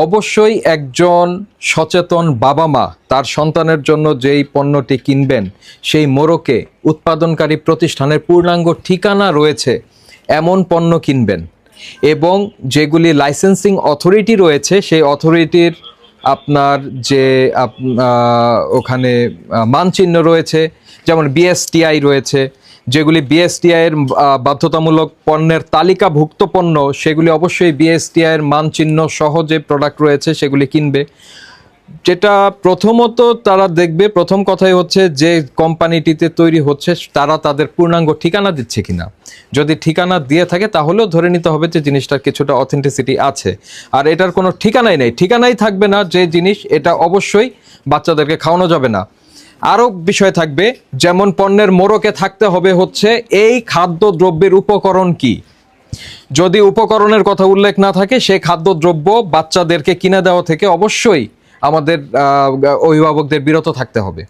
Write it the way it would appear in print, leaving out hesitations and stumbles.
অবশ্যই একজন সচেতন বাবা মা তার সন্তানের জন্য যেই পণ্যটি কিনবেন সেই মোড়কে উৎপাদনকারী প্রতিষ্ঠানের পূর্ণাঙ্গ ঠিকানা রয়েছে এমন পণ্য কিনবেন, এবং যেগুলি লাইসেন্সিং অথরিটি রয়েছে সেই অথরিটির আপনার যে ওখানে মানচিহ্ন রয়েছে, যেমন বিএসটিআই রয়েছে, যেগুলি বিএসটিআই এর বাধ্যতামূলক পণ্যের তালিকাভুক্ত পণ্য, সেগুলি অবশ্যই বিএসটিআই এর মানচিহ্ন সহ যে প্রোডাক্ট রয়েছে সেগুলি কিনবে। যেটা প্রথমত তারা দেখবে, প্রথম কথাই হচ্ছে যে কোম্পানিটিতে তৈরি হচ্ছে তারা তাদের পূর্ণাঙ্গ ঠিকানা দিচ্ছে কিনা। যদি ঠিকানা দিয়ে থাকে তাহলেও ধরে নিতে হবে যে জিনিসটার কিছুটা অথেন্টিসিটি আছে। আর এটার কোনো ঠিকানাই নেই, ঠিকানাই থাকবে না যে জিনিস, এটা অবশ্যই বাচ্চাদেরকে খাওয়ানো যাবে না। আরও বিষয় থাকবে, যেমন পণ্যের মোড়কে থাকতে হবে হচ্ছে এই খাদ্যদ্রব্যের উপকরণ কি। যদি উপকরণের কথা উল্লেখ না থাকে সেই খাদ্যদ্রব্য বাচ্চাদেরকে কিনে দেওয়া থেকে অবশ্যই আমাদের অভিভাবকদের বিরত থাকতে হবে।